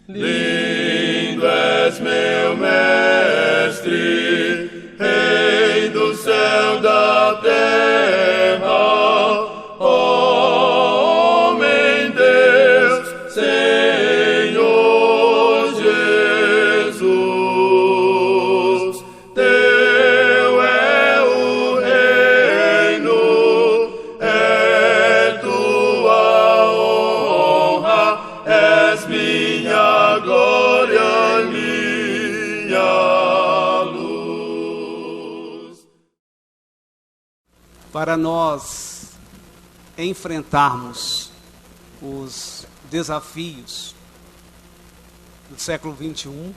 Lindo és meu mestre, Rei do céu, da terra, homem, Deus, Senhor Jesus. Teu é o reino, é tua honra, és minha glória, minha luz. Para nós enfrentarmos os desafios do século 21,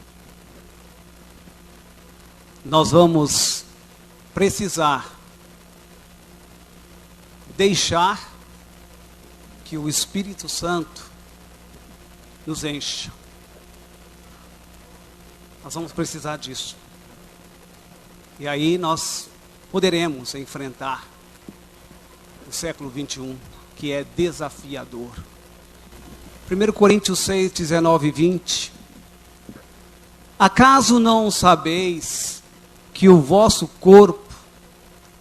nós vamos precisar deixar que o Espírito Santo nos encha. Nós vamos precisar disso. E aí nós poderemos enfrentar o século 21, que é desafiador. 1 Coríntios 6, 19 e 20. Acaso não sabeis que o vosso corpo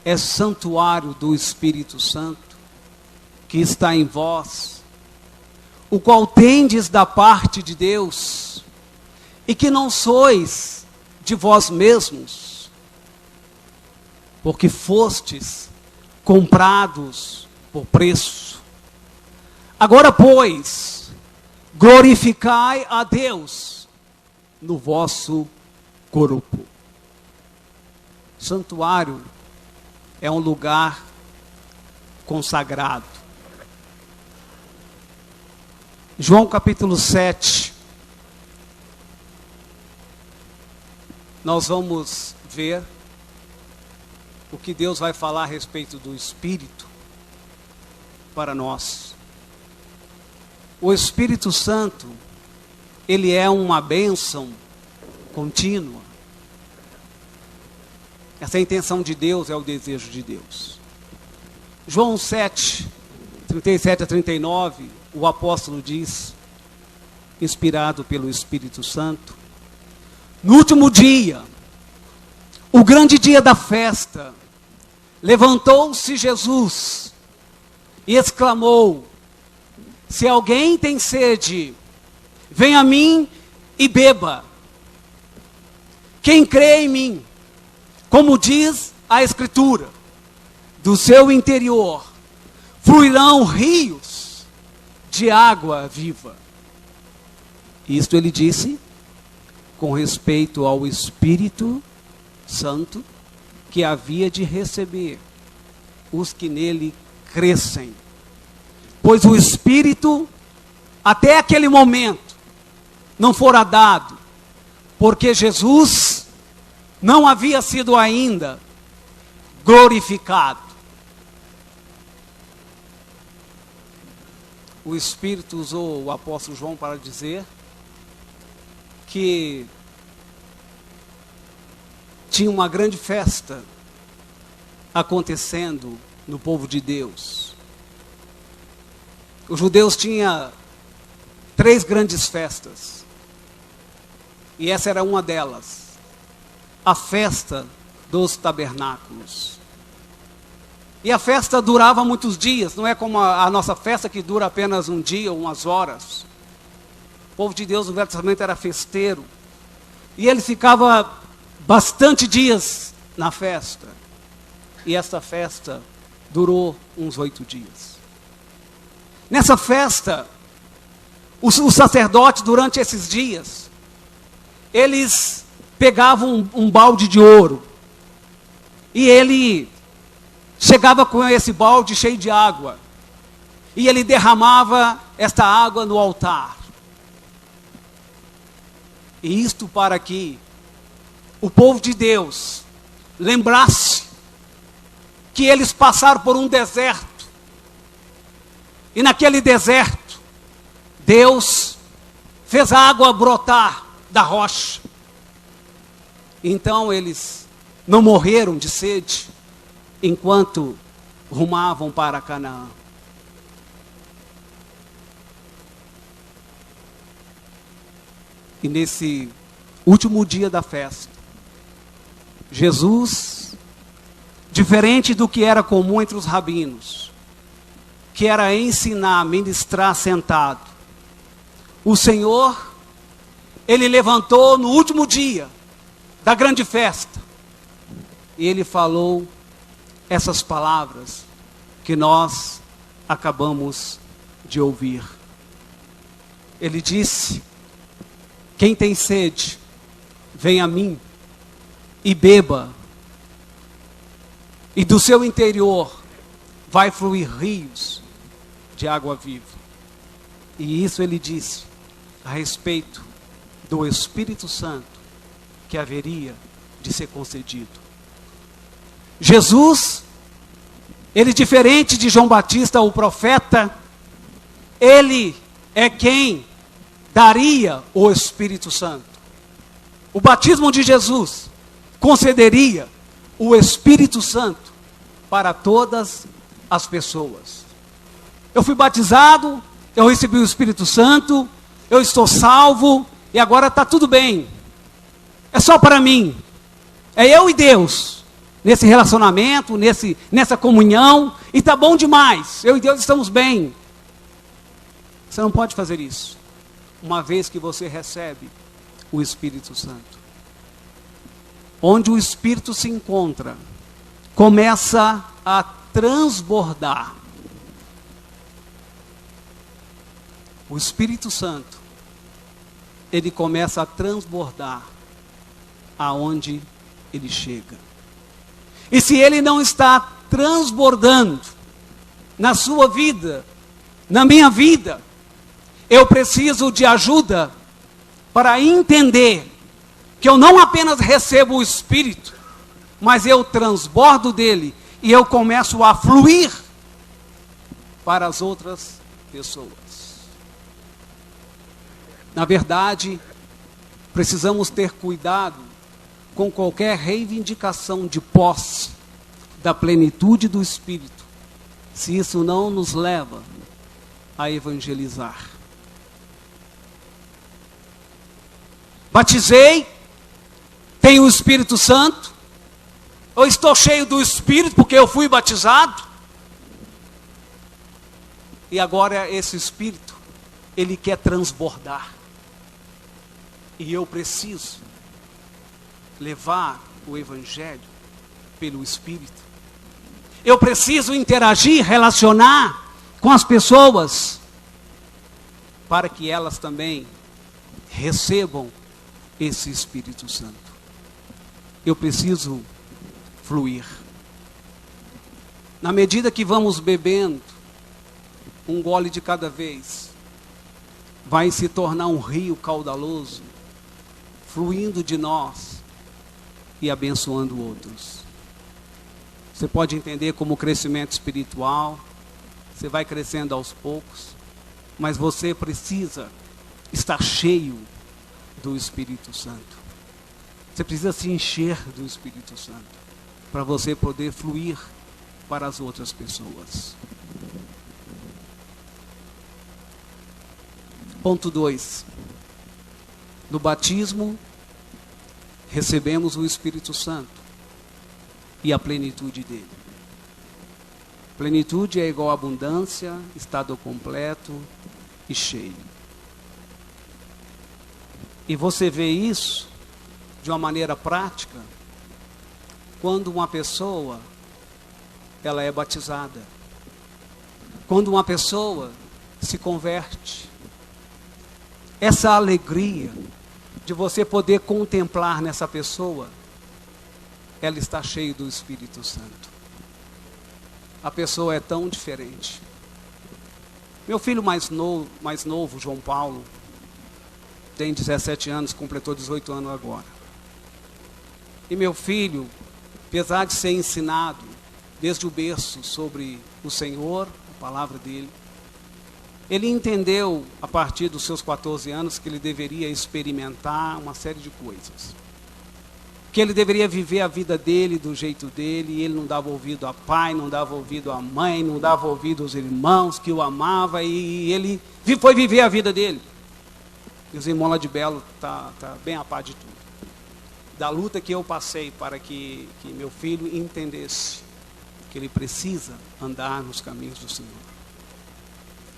é santuário do Espírito Santo, que está em vós, o qual tendes da parte de Deus, e que não sois de vós mesmos, porque fostes comprados por preço. Agora, pois, glorificai a Deus no vosso corpo. Santuário é um lugar consagrado. João capítulo 7. Nós vamos ver o que Deus vai falar a respeito do Espírito para nós. O Espírito Santo, ele é uma bênção contínua. Essa é a intenção de Deus, é o desejo de Deus. João 7, 37 a 39, o apóstolo diz, inspirado pelo Espírito Santo: no último dia, o grande dia da festa, levantou-se Jesus e exclamou: se alguém tem sede, venha a mim e beba. Quem crê em mim, como diz a Escritura, do seu interior fluirão rios de água viva. Isto ele disse com respeito ao Espírito Santo que havia de receber os que nele crescem. Pois o Espírito, até aquele momento, não fora dado, porque Jesus não havia sido ainda glorificado. O Espírito usou o apóstolo João para dizer que tinha uma grande festa acontecendo no povo de Deus. Os judeus tinham 3 grandes festas, e essa era uma delas, a festa dos tabernáculos. E a festa durava muitos dias, não é como a nossa festa que dura apenas um dia ou umas horas. O povo de Deus no Velho Testamento era festeiro, e ele ficava bastante dias na festa, e esta festa durou uns 8 dias. Nessa festa, os sacerdotes, durante esses dias, eles pegavam um balde de ouro, e ele chegava com esse balde cheio de água, e ele derramava esta água no altar. E isto para que o povo de Deus lembrasse que eles passaram por um deserto, e naquele deserto Deus fez a água brotar da rocha. Então eles não morreram de sede enquanto rumavam para Canaã. E nesse último dia da festa, Jesus, diferente do que era comum entre os rabinos, que era ensinar, ministrar sentado, o Senhor, Ele levantou no último dia da grande festa, e Ele falou essas palavras que nós acabamos de ouvir. Ele disse: quem tem sede, vem a mim e beba, e do seu interior vai fluir rios de água viva. E isso ele disse a respeito do Espírito Santo que haveria de ser concedido. Jesus, ele diferente de João Batista, o profeta, ele é quem daria o Espírito Santo. O batismo de Jesus concederia o Espírito Santo para todas as pessoas. Eu fui batizado, eu recebi o Espírito Santo, eu estou salvo e agora está tudo bem. É só para mim. É eu e Deus nesse relacionamento, nessa comunhão, e está bom demais. Eu e Deus estamos bem. Você não pode fazer isso uma vez que você recebe o Espírito Santo. Onde o Espírito se encontra, começa a transbordar. O Espírito Santo, ele começa a transbordar aonde ele chega. E se ele não está transbordando na sua vida, na minha vida, eu preciso de ajuda para entender que eu não apenas recebo o Espírito, mas eu transbordo dele e eu começo a fluir para as outras pessoas. Na verdade, precisamos ter cuidado com qualquer reivindicação de posse da plenitude do Espírito, se isso não nos leva a evangelizar. Batizei, tenho o Espírito Santo, eu estou cheio do Espírito porque eu fui batizado, e agora esse Espírito, ele quer transbordar, e eu preciso levar o Evangelho pelo Espírito. Eu preciso interagir, relacionar com as pessoas, para que elas também recebam esse Espírito Santo. Eu preciso fluir. Na medida que vamos bebendo, um gole de cada vez, vai se tornar um rio caudaloso, fluindo de nós e abençoando outros. Você pode entender como crescimento espiritual, você vai crescendo aos poucos, mas você precisa estar cheio do Espírito Santo. Você precisa se encher do Espírito Santo para você poder fluir para as outras pessoas. Ponto 2. No batismo, recebemos o Espírito Santo e a plenitude dele. Plenitude é igual a abundância, estado completo e cheio. E você vê isso de uma maneira prática quando uma pessoa ela é batizada. Quando uma pessoa se converte. Essa alegria de você poder contemplar nessa pessoa, ela está cheia do Espírito Santo. A pessoa é tão diferente. Meu filho mais novo, João Paulo, tem 17 anos, completou 18 anos agora. E meu filho, apesar de ser ensinado desde o berço sobre o Senhor, a palavra dele, ele entendeu a partir dos seus 14 anos que ele deveria experimentar uma série de coisas. Que ele deveria viver a vida dele do jeito dele, e ele não dava ouvido a pai, não dava ouvido à mãe, não dava ouvido aos irmãos que o amavam, e ele foi viver a vida dele. E os irmãos lá de Belo tá bem a par de tudo. Da luta que eu passei para que meu filho entendesse que ele precisa andar nos caminhos do Senhor.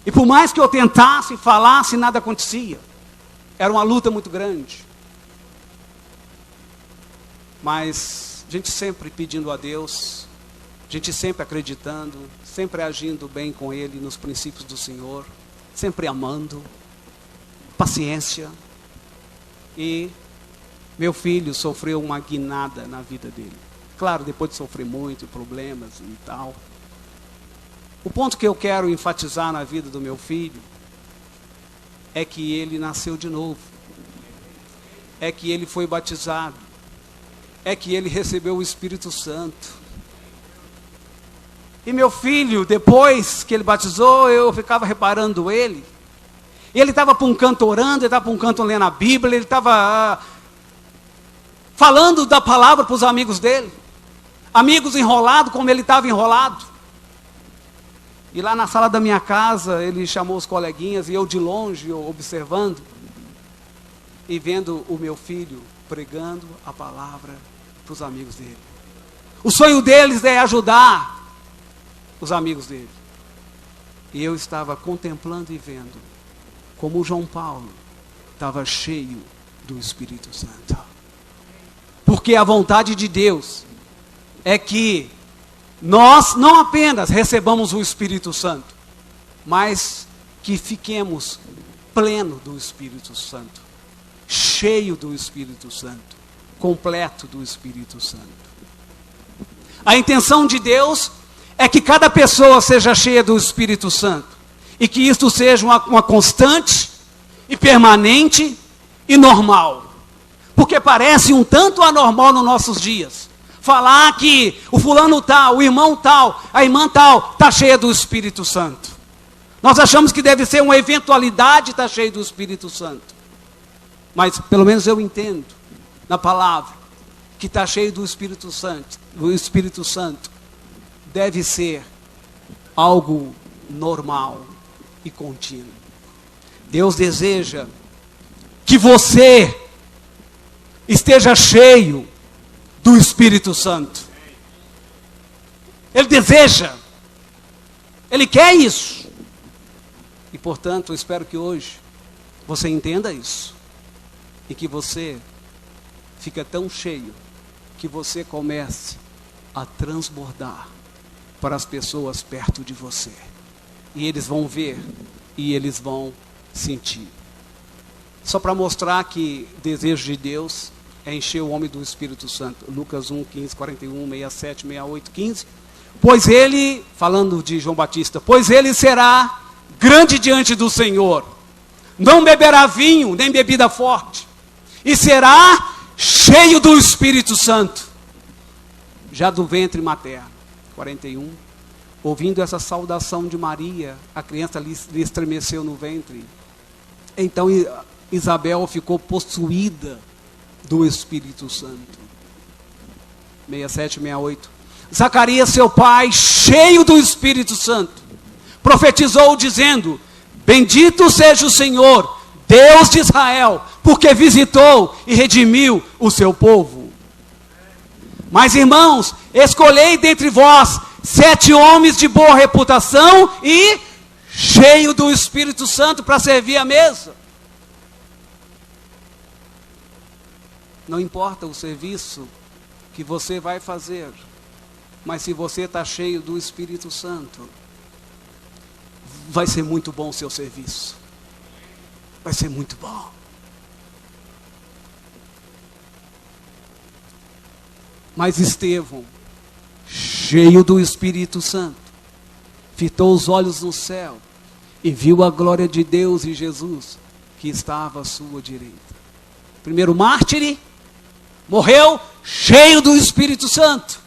E por mais que eu tentasse, falasse, nada acontecia. Era uma luta muito grande. Mas a gente sempre pedindo a Deus, a gente sempre acreditando, sempre agindo bem com Ele nos princípios do Senhor, sempre amando, paciência. E meu filho sofreu uma guinada na vida dele. Claro, depois de sofrer muito, problemas e tal. O ponto que eu quero enfatizar na vida do meu filho é que ele nasceu de novo. É que ele foi batizado. É que ele recebeu o Espírito Santo. E meu filho, depois que ele batizou, eu ficava reparando ele. E ele estava para um canto orando, ele estava para um canto lendo a Bíblia, ele estava falando da palavra para os amigos dele. Amigos enrolados como ele estava enrolado. E lá na sala da minha casa, ele chamou os coleguinhas e eu de longe, observando e vendo o meu filho pregando a palavra para os amigos dele. O sonho deles é ajudar os amigos dele. E eu estava contemplando e vendo como o João Paulo estava cheio do Espírito Santo. Porque a vontade de Deus é que nós não apenas recebamos o Espírito Santo, mas que fiquemos pleno do Espírito Santo, cheio do Espírito Santo, completo do Espírito Santo. A intenção de Deus é que cada pessoa seja cheia do Espírito Santo, e que isto seja uma constante e permanente e normal. Porque parece um tanto anormal nos nossos dias. Falar que o fulano tal, o irmão tal, a irmã tal, está cheia do Espírito Santo. Nós achamos que deve ser uma eventualidade estar cheio do Espírito Santo. Mas pelo menos eu entendo na palavra que está cheio do Espírito Santo. O Espírito Santo deve ser algo normal e contínuo. Deus deseja que você esteja cheio do Espírito Santo. Ele deseja. Ele quer isso. E portanto, eu espero que hoje você entenda isso. E que você fique tão cheio que você comece a transbordar para as pessoas perto de você. E eles vão ver e eles vão sentir. Só para mostrar que o desejo de Deus é encher o homem do Espírito Santo. Lucas 1, 15, 41, 67, 68, 15. Pois ele, falando de João Batista, pois ele será grande diante do Senhor. Não beberá vinho, nem bebida forte. E será cheio do Espírito Santo. Já do ventre materno. 41. Ouvindo essa saudação de Maria, a criança lhe estremeceu no ventre. Então Isabel ficou possuída do Espírito Santo. 67, 68. Zacarias, seu pai, cheio do Espírito Santo, profetizou dizendo: bendito seja o Senhor, Deus de Israel, porque visitou e redimiu o seu povo. Mas irmãos, escolhei dentre vós 7 homens de boa reputação e cheio do Espírito Santo para servir a mesa. Não importa o serviço que você vai fazer, mas se você está cheio do Espírito Santo, vai ser muito bom o seu serviço. Vai ser muito bom. Mas Estevão, cheio do Espírito Santo, fitou os olhos no céu e viu a glória de Deus e Jesus que estava à sua direita. Primeiro mártir, morreu cheio do Espírito Santo.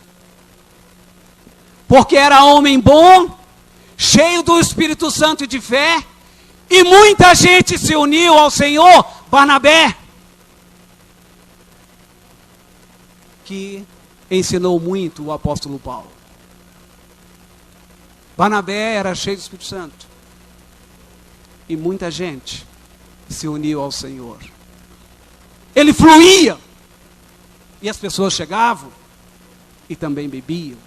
Porque era homem bom, cheio do Espírito Santo e de fé, e muita gente se uniu ao Senhor. Barnabé, que ensinou muito o apóstolo Paulo. Barnabé era cheio do Espírito Santo. E muita gente se uniu ao Senhor. Ele fluía. E as pessoas chegavam e também bebiam.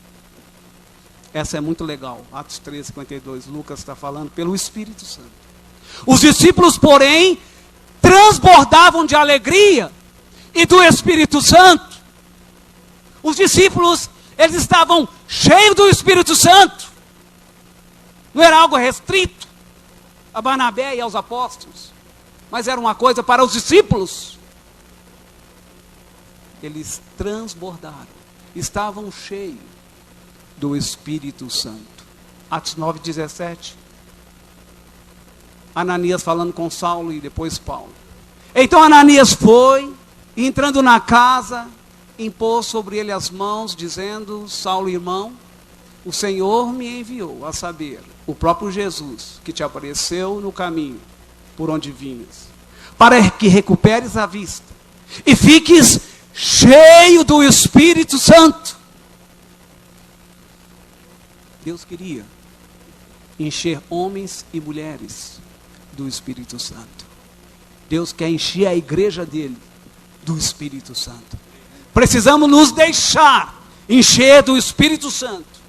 Essa é muito legal. Atos 13:52. Lucas está falando pelo Espírito Santo. Os discípulos, porém, transbordavam de alegria e do Espírito Santo. Os discípulos, eles estavam cheios do Espírito Santo. Não era algo restrito a Barnabé e aos apóstolos, mas era uma coisa para os discípulos. Eles transbordaram, estavam cheios do Espírito Santo. Atos 9:17. Ananias falando com Saulo e depois Paulo. Então Ananias foi, e entrando na casa, impôs sobre ele as mãos, dizendo: Saulo, irmão, o Senhor me enviou, a saber, o próprio Jesus, que te apareceu no caminho por onde vinhas, para que recuperes a vista e fiques cheio do Espírito Santo. Deus queria encher homens e mulheres do Espírito Santo. Deus quer encher a igreja dele do Espírito Santo. Precisamos nos deixar encher do Espírito Santo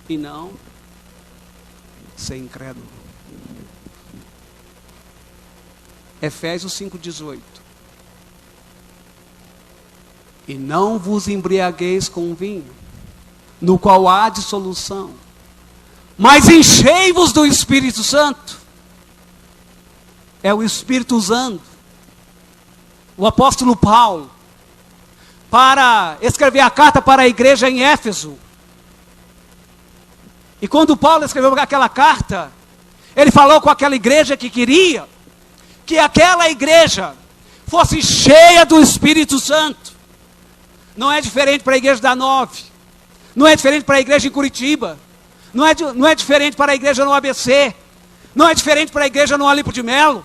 e não ser incrédulo. Efésios 5:18. E não vos embriagueis com vinho, no qual há dissolução, mas enchei-vos do Espírito Santo. É o Espírito usando o apóstolo Paulo para escrever a carta para a igreja em Éfeso. E quando Paulo escreveu aquela carta, ele falou com aquela igreja que queria que aquela igreja fosse cheia do Espírito Santo. Não é diferente para a igreja da 9, não é diferente para a igreja em Curitiba, não é diferente para a igreja no ABC, não é diferente para a igreja no Olimpo de Melo,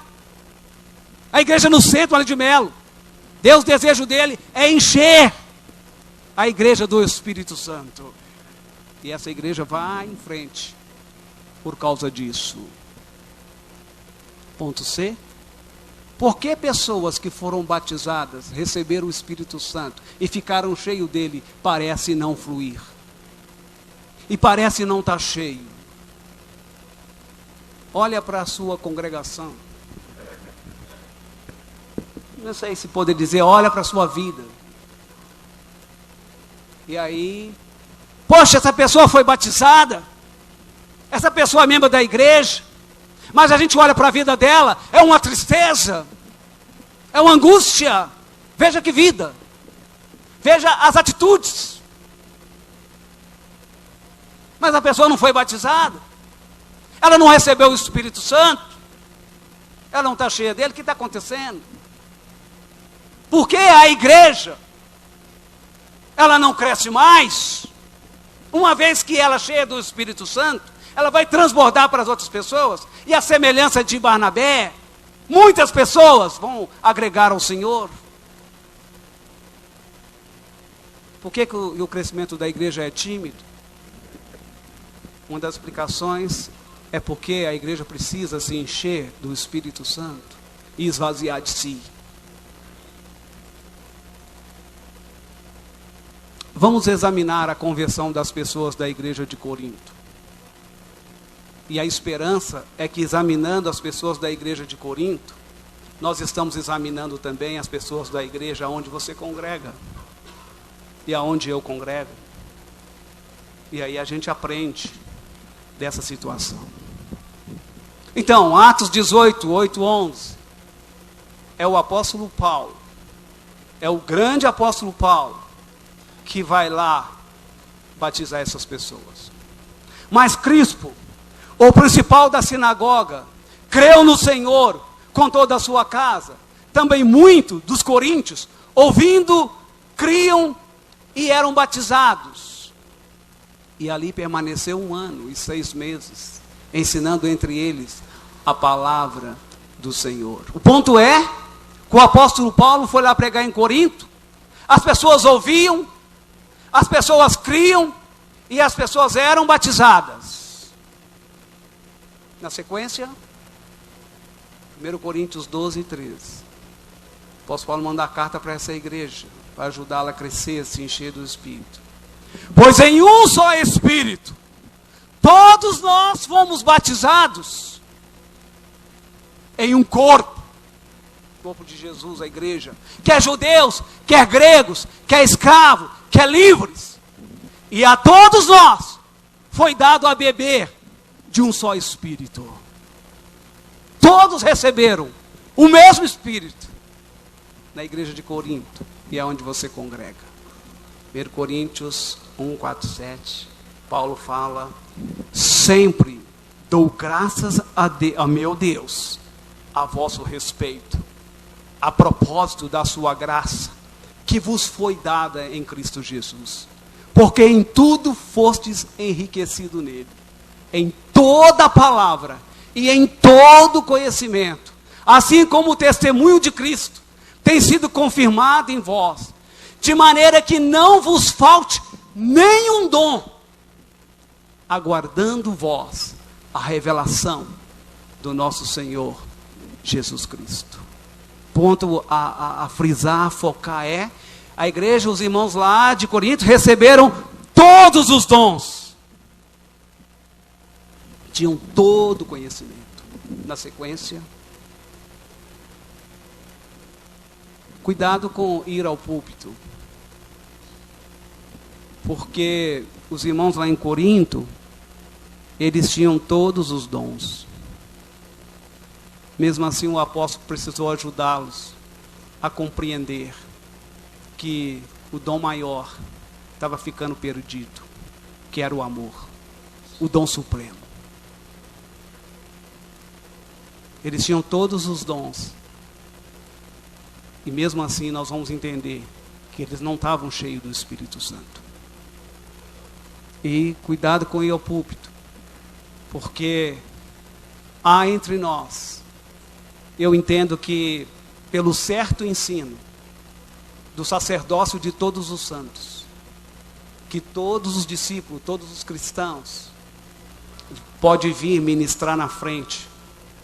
a igreja no centro Olimpo de Melo. Deus, o desejo dele é encher a igreja do Espírito Santo. E essa igreja vai em frente por causa disso. Ponto C. Por que pessoas que foram batizadas, receberam o Espírito Santo e ficaram cheios dele, parece não fluir? E parece não estar cheio? Olha para a sua congregação. Não sei se poder dizer, olha para a sua vida. E aí, poxa, essa pessoa foi batizada, essa pessoa é membro da igreja, mas a gente olha para a vida dela, é uma tristeza, é uma angústia. Veja que vida, veja as atitudes. Mas a pessoa não foi batizada, ela não recebeu o Espírito Santo, ela não está cheia dele. O que está acontecendo? Por que a igreja, ela não cresce mais? Uma vez que ela é cheia do Espírito Santo, ela vai transbordar para as outras pessoas. E a semelhança de Barnabé, muitas pessoas vão agregar ao Senhor. Por que o crescimento da igreja é tímido? Uma das explicações é porque a igreja precisa se encher do Espírito Santo e esvaziar de si. Vamos examinar a conversão das pessoas da igreja de Corinto. E a esperança é que, examinando as pessoas da igreja de Corinto, nós estamos examinando também as pessoas da igreja onde você congrega e aonde eu congrego. E aí a gente aprende dessa situação. Então, Atos 18, 8, 11, é o apóstolo Paulo, é o grande apóstolo Paulo, que vai lá batizar essas pessoas. Mas Crispo, o principal da sinagoga, creu no Senhor com toda a sua casa. Também muitos dos coríntios, ouvindo, criam e eram batizados. E ali permaneceu 1 ano e 6 meses, ensinando entre eles a palavra do Senhor. O ponto é que o apóstolo Paulo foi lá pregar em Corinto, as pessoas ouviam, as pessoas criam e as pessoas eram batizadas. Na sequência, 1 Coríntios 12, 13. O apóstolo Paulo manda a carta para essa igreja, para ajudá-la a crescer, a se encher do Espírito. Pois em um só Espírito, todos nós fomos batizados em um corpo. O corpo de Jesus, a igreja. Quer judeus, quer gregos, quer escravos, quer livres. E a todos nós foi dado a beber de um só Espírito. Todos receberam o mesmo Espírito na igreja de Corinto, e é onde você congrega. 1 Coríntios 1, 4, 7, Paulo fala: sempre dou graças a meu Deus a vosso respeito, a propósito da sua graça, que vos foi dada em Cristo Jesus, porque em tudo fostes enriquecido nele, em toda palavra e em todo conhecimento, assim como o testemunho de Cristo tem sido confirmado em vós, de maneira que não vos falte nenhum dom, aguardando vós a revelação do nosso Senhor Jesus Cristo. Ponto a frisar, a focar é: a igreja, os irmãos lá de Corinto receberam todos os dons, tinham todo o conhecimento. Na sequência, cuidado com ir ao púlpito, porque os irmãos lá em Corinto, eles tinham todos os dons. Mesmo assim, o apóstolo precisou ajudá-los a compreender que o dom maior estava ficando perdido, que era o amor, o dom supremo. Eles tinham todos os dons, e mesmo assim nós vamos entender que eles não estavam cheios do Espírito Santo. E cuidado com ir ao púlpito, porque há entre nós, eu entendo que pelo certo ensino do sacerdócio de todos os santos, que todos os discípulos, todos os cristãos podem vir ministrar na frente,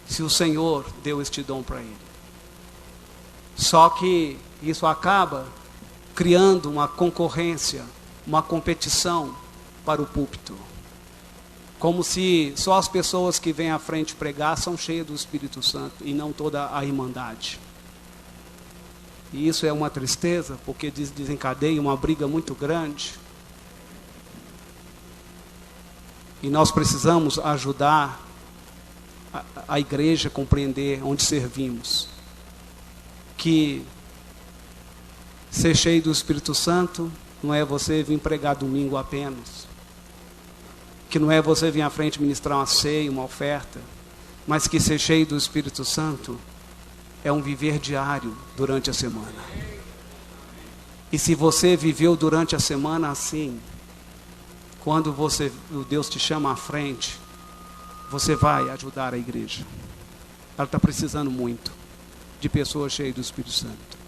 se o Senhor deu este dom para ele. Só que isso acaba criando uma concorrência, uma competição para o púlpito. Como se só as pessoas que vêm à frente pregar são cheias do Espírito Santo e não toda a irmandade. E isso é uma tristeza, porque desencadeia uma briga muito grande. E nós precisamos ajudar a igreja a compreender onde servimos. Que ser cheio do Espírito Santo não é você vir pregar domingo apenas. Que não é você vir à frente ministrar uma ceia, uma oferta. Mas que ser cheio do Espírito Santo é um viver diário durante a semana. E se você viveu durante a semana assim, quando Deus te chama à frente, você vai ajudar a igreja. Ela está precisando muito de pessoas cheias do Espírito Santo.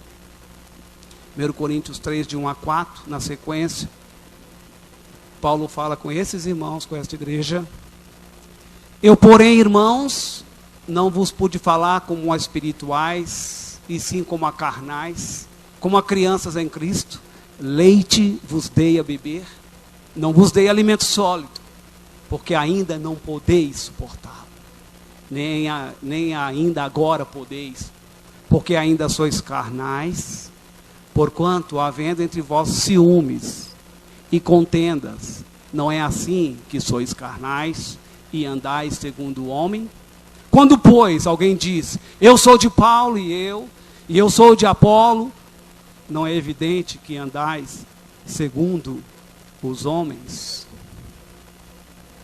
1 Coríntios 3, de 1 a 4, na sequência, Paulo fala com esses irmãos, com esta igreja: eu, porém, irmãos, não vos pude falar como a espirituais, e sim como a carnais, como a crianças em Cristo. Leite vos dei a beber, não vos dei alimento sólido, porque ainda não podeis suportar, nem ainda agora podeis, porque ainda sois carnais, porquanto, havendo entre vós ciúmes e contendas, não é assim que sois carnais e andais segundo o homem? Quando, pois, alguém diz: eu sou de Paulo e eu sou de Apolo, não é evidente que andais segundo os homens?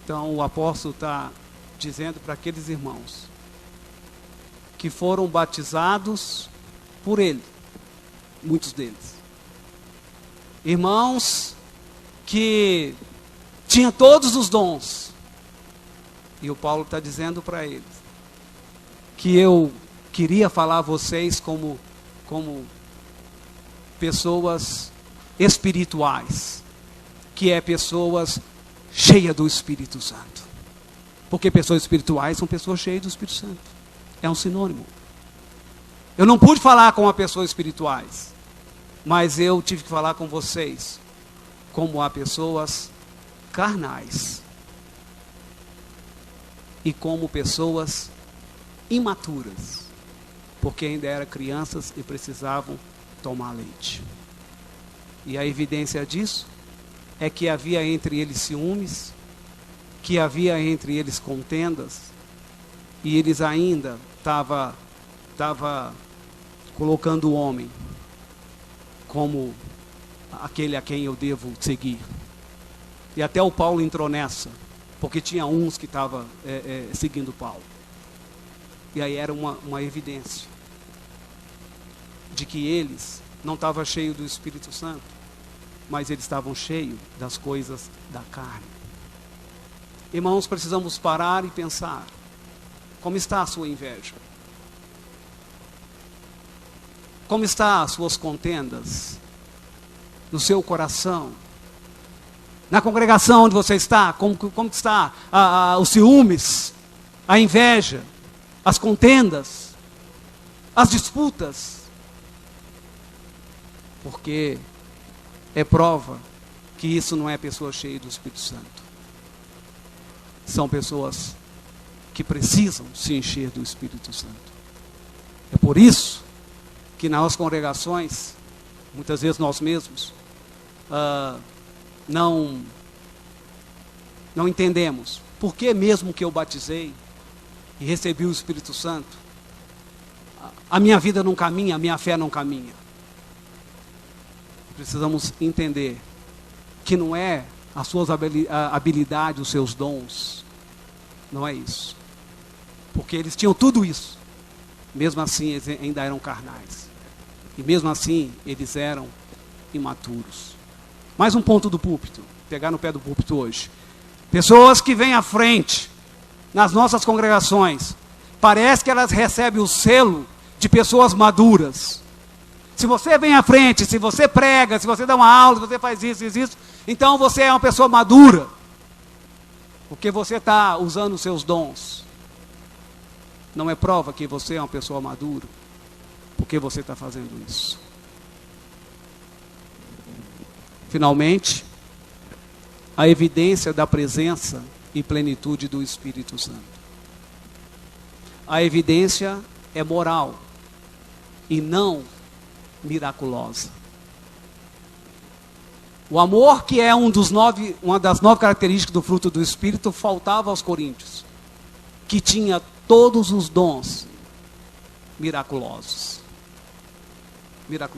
Então o apóstolo está dizendo para aqueles irmãos que foram batizados por ele, muitos deles, irmãos que tinham todos os dons, e o Paulo está dizendo para eles que eu queria falar a vocês como pessoas espirituais, que é pessoas cheias do Espírito Santo, porque pessoas espirituais são pessoas cheias do Espírito Santo, é um sinônimo. Eu não pude falar com a pessoa espirituais, mas eu tive que falar com vocês, como há pessoas carnais e como pessoas imaturas, porque ainda eram crianças e precisavam tomar leite. E a evidência disso é que havia entre eles ciúmes, que havia entre eles contendas, e eles ainda estavam colocando o homem como aquele a quem eu devo seguir. E até o Paulo entrou nessa, porque tinha uns que estavam seguindo Paulo. E aí era uma evidência de que eles não estavam cheios do Espírito Santo, mas eles estavam cheios das coisas da carne. Irmãos, precisamos parar e pensar, como está a sua inveja? Como está as suas contendas? No seu coração? Na congregação onde você está? Como está os ciúmes? A inveja? As contendas? As disputas? Porque é prova que isso não é pessoa cheia do Espírito Santo. São pessoas que precisam se encher do Espírito Santo. É por isso que nas congregações, muitas vezes nós mesmos, não entendemos por que mesmo que eu batizei e recebi o Espírito Santo, a minha vida não caminha, a minha fé não caminha. Precisamos entender que não é as suas habilidades, os seus dons, não é isso. Porque eles tinham tudo isso, mesmo assim eles ainda eram carnais. E mesmo assim, eles eram imaturos. Mais um ponto do púlpito, pegar no pé do púlpito hoje. Pessoas que vêm à frente, nas nossas congregações, parece que elas recebem o selo de pessoas maduras. Se você vem à frente, se você prega, se você dá uma aula, se você faz isso, então você é uma pessoa madura. Porque você está usando os seus dons. Não é prova que você é uma pessoa madura. Porque você está fazendo isso. Finalmente, a evidência da presença e plenitude do Espírito Santo. A evidência é moral e não miraculosa. O amor, que é uma das 9 características do fruto do Espírito, faltava aos coríntios, que tinha todos os dons miraculosos.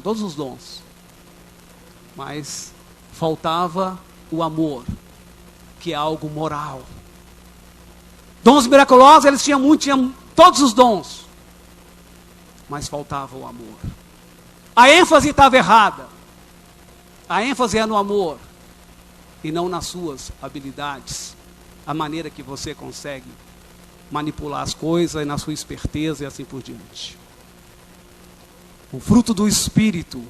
Todos os dons. Mas faltava o amor, que é algo moral. Dons miraculosos, eles tinham todos os dons. Mas faltava o amor. A ênfase estava errada. A ênfase é no amor e não nas suas habilidades, a maneira que você consegue manipular as coisas e na sua esperteza e assim por diante. O fruto do Espírito,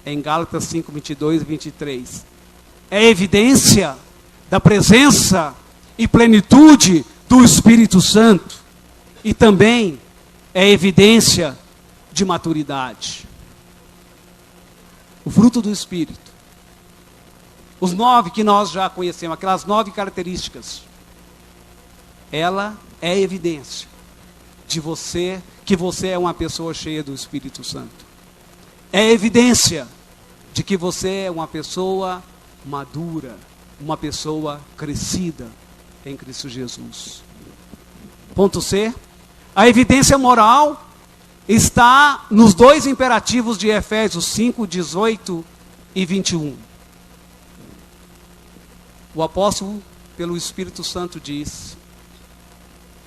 em Gálatas 5, 22 e 23, é evidência da presença e plenitude do Espírito Santo e também é evidência de maturidade. O fruto do Espírito. Os 9 que nós já conhecemos, aquelas 9 características, ela é evidência de você, que você é uma pessoa cheia do Espírito Santo. É evidência de que você é uma pessoa madura, uma pessoa crescida em Cristo Jesus. Ponto C. A evidência moral está nos 2 imperativos de Efésios 5, 18 e 21. O apóstolo, pelo Espírito Santo, diz: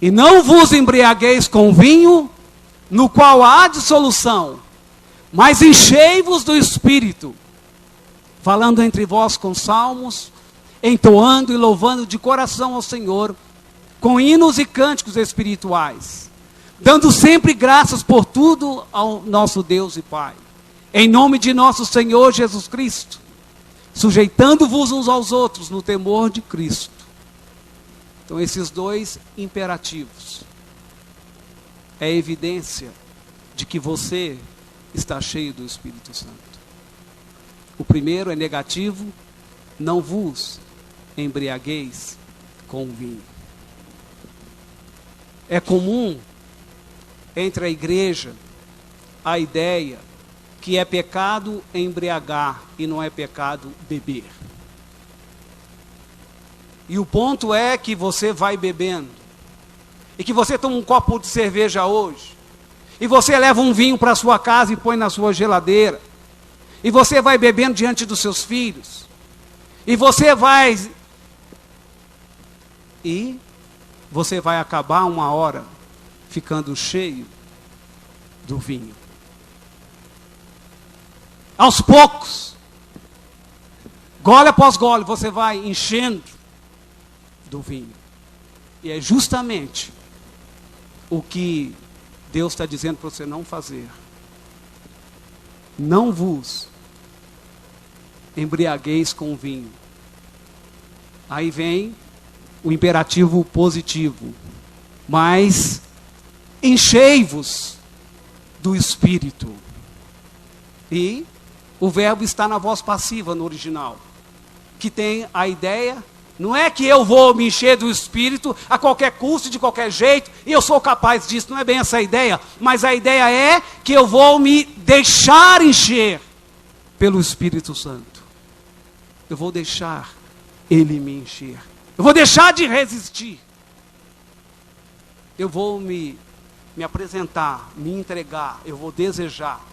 e não vos embriagueis com vinho, no qual há dissolução, mas enchei-vos do Espírito, falando entre vós com salmos, entoando e louvando de coração ao Senhor, com hinos e cânticos espirituais, dando sempre graças por tudo ao nosso Deus e Pai, em nome de nosso Senhor Jesus Cristo, sujeitando-vos uns aos outros no temor de Cristo. Então esses 2 imperativos é evidência de que você está cheio do Espírito Santo. O primeiro é negativo: não vos embriagueis com o vinho. É comum entre a igreja a ideia que é pecado embriagar e não é pecado beber. E o ponto é que você vai bebendo, e que você toma um copo de cerveja hoje, e você leva um vinho para sua casa e põe na sua geladeira, e você vai bebendo diante dos seus filhos, e você vai acabar uma hora ficando cheio do vinho. Aos poucos, gole após gole, você vai enchendo do vinho. E é justamente o que Deus está dizendo para você não fazer. Não vos embriagueis com o vinho. Aí vem o imperativo positivo: mas enchei-vos do Espírito. E o verbo está na voz passiva no original, que tem a ideia, não é que eu vou me encher do Espírito a qualquer custo, de qualquer jeito, e eu sou capaz disso, não é bem essa a ideia, mas a ideia é que eu vou me deixar encher pelo Espírito Santo. Eu vou deixar Ele me encher. Eu vou deixar de resistir. Eu vou me apresentar, me entregar, eu vou desejar,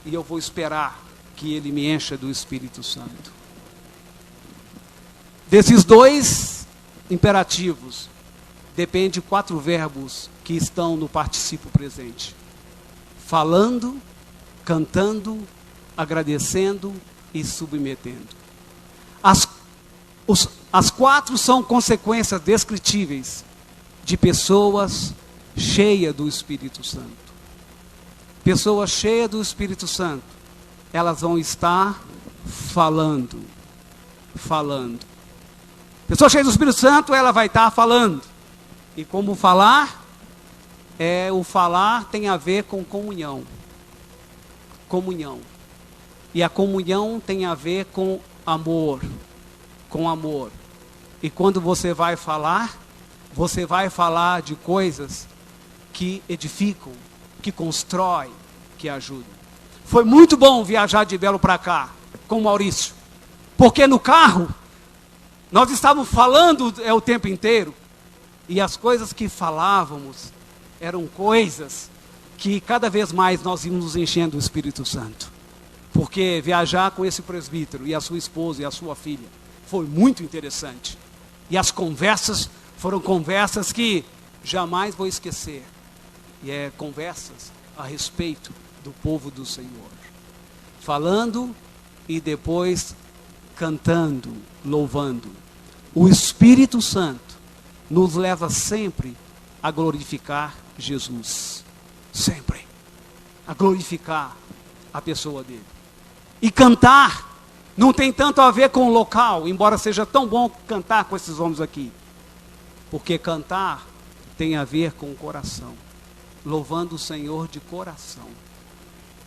e eu vou esperar que Ele me encha do Espírito Santo. Desses dois imperativos, depende 4 verbos que estão no particípio presente: falando, cantando, agradecendo e submetendo. As 4 são consequências descritíveis de pessoas cheias do Espírito Santo. Pessoas cheias do Espírito Santo, elas vão estar falando. Pessoa cheia do Espírito Santo, ela vai estar falando. E como falar? O falar tem a ver com comunhão. Comunhão. E a comunhão tem a ver com amor. Com amor. E quando você vai falar de coisas que edificam, que constroem, que ajudam. Foi muito bom viajar de Belo para cá, com o Maurício. Porque no carro, nós estávamos falando o tempo inteiro, e as coisas que falávamos eram coisas que cada vez mais nós íamos nos enchendo do Espírito Santo. Porque viajar com esse presbítero e a sua esposa e a sua filha foi muito interessante. E as conversas foram conversas que jamais vou esquecer. E conversas a respeito do povo do Senhor. Falando e depois cantando, louvando. O Espírito Santo nos leva sempre a glorificar Jesus. Sempre. A glorificar a pessoa dele. E cantar não tem tanto a ver com o local, embora seja tão bom cantar com esses homens aqui. Porque cantar tem a ver com o coração. Louvando o Senhor de coração.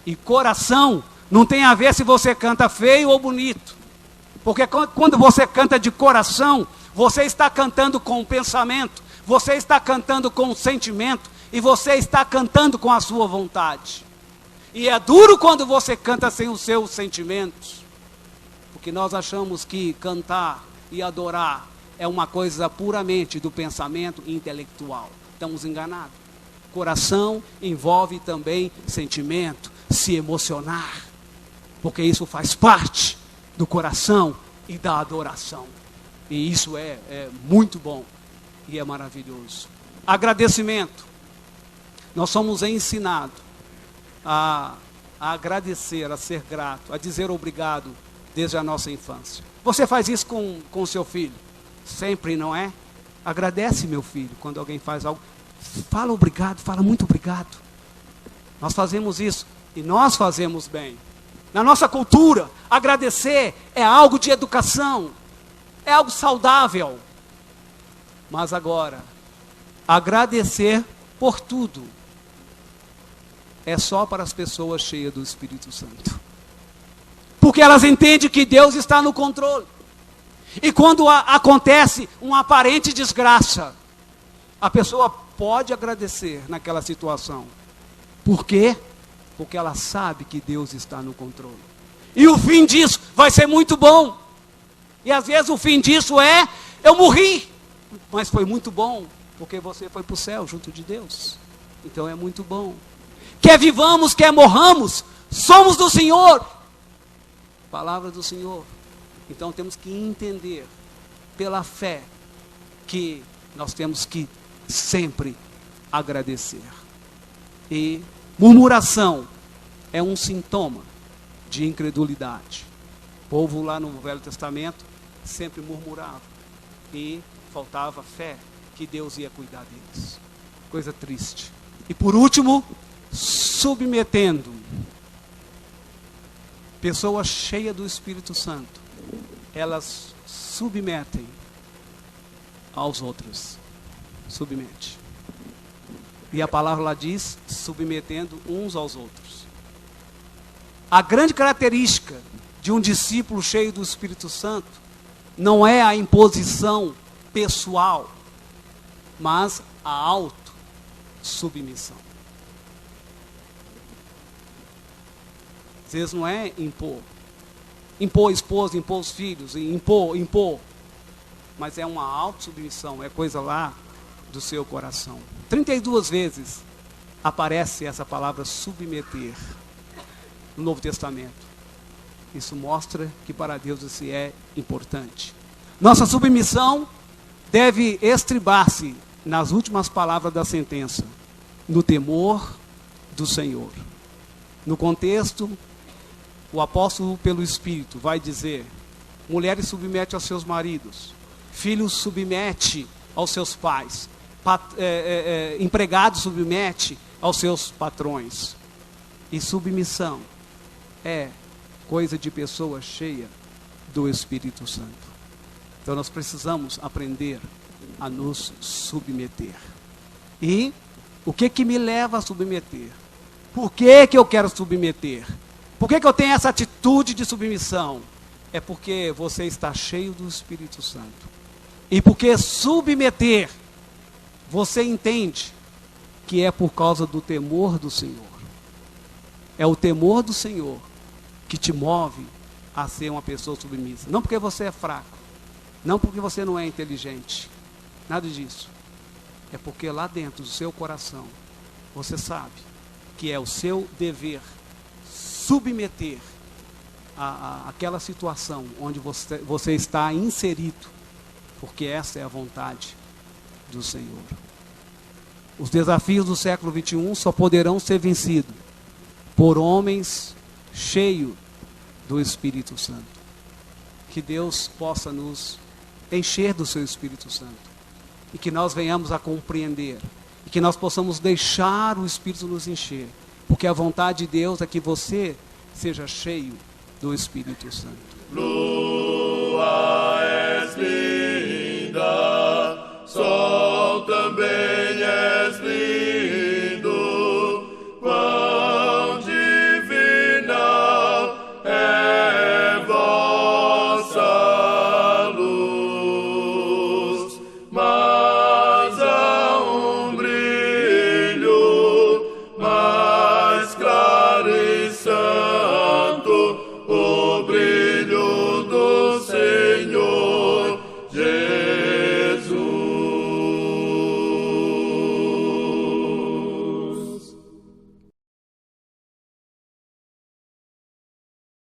E coração não tem a ver se você canta feio ou bonito. Porque quando você canta de coração, você está cantando com o pensamento, você está cantando com o sentimento, e você está cantando com a sua vontade. E é duro quando você canta sem os seus sentimentos. Porque nós achamos que cantar e adorar é uma coisa puramente do pensamento intelectual. Estamos enganados. Coração envolve também sentimento, se emocionar. Porque isso faz parte do coração e da adoração. E isso é muito bom e é maravilhoso. Agradecimento. Nós somos ensinados a agradecer, a ser grato, a dizer obrigado desde a nossa infância. Você faz isso com seu filho? Sempre, não é? Agradece, meu filho, quando alguém faz algo. Fala obrigado, fala muito obrigado. Nós fazemos isso e nós fazemos bem. Na nossa cultura, agradecer é algo de educação, é algo saudável. Mas agora, agradecer por tudo. é só para as pessoas cheias do Espírito Santo. Porque elas entendem que Deus está no controle. E quando acontece uma aparente desgraça, a pessoa pode agradecer naquela situação. Por quê? Porque ela sabe que Deus está no controle. E o fim disso vai ser muito bom. E às vezes o fim disso é, eu morri, mas foi muito bom, porque você foi para o céu junto de Deus. Então é muito bom. Quer vivamos, quer morramos, somos do Senhor. Palavra do Senhor. Então temos que entender, pela fé, que nós temos que sempre agradecer. E murmuração é um sintoma de incredulidade. O povo lá no Velho Testamento sempre murmurava e faltava fé que Deus ia cuidar deles. Coisa triste. E por último, submetendo. Pessoas cheias do Espírito Santo, elas submetem aos outros. Submete. E a palavra lá diz, submetendo uns aos outros. A grande característica de um discípulo cheio do Espírito Santo não é a imposição pessoal, mas a autossubmissão. Às vezes não é impor. Impor a esposa, impor os filhos, impor. Mas é uma autossubmissão, é coisa lá do seu coração. 32 vezes aparece essa palavra submeter no Novo Testamento. Isso mostra que para Deus isso é importante. Nossa submissão deve estribar-se nas últimas palavras da sentença, no temor do Senhor. No contexto, o apóstolo pelo Espírito vai dizer, mulheres submete aos seus maridos, filhos submete aos seus pais, empregados submete aos seus patrões. E submissão é coisa de pessoa cheia do Espírito Santo. Então nós precisamos aprender a nos submeter. E o que me leva a submeter? Por que eu quero submeter? Por que eu tenho essa atitude de submissão? É porque você está cheio do Espírito Santo. E porque submeter, você entende que é por causa do temor do Senhor. É o temor do Senhor que te move a ser uma pessoa submissa. Não porque você é fraco, não porque você não é inteligente, nada disso. É porque lá dentro do seu coração, você sabe que é o seu dever submeter aquela situação onde você está inserido, porque essa é a vontade do Senhor. Os desafios do século 21 só poderão ser vencidos por homens cheios do Espírito Santo. Que Deus possa nos encher do seu Espírito Santo. E que nós venhamos a compreender. E que nós possamos deixar o Espírito nos encher. Porque a vontade de Deus é que você seja cheio do Espírito Santo. Lua.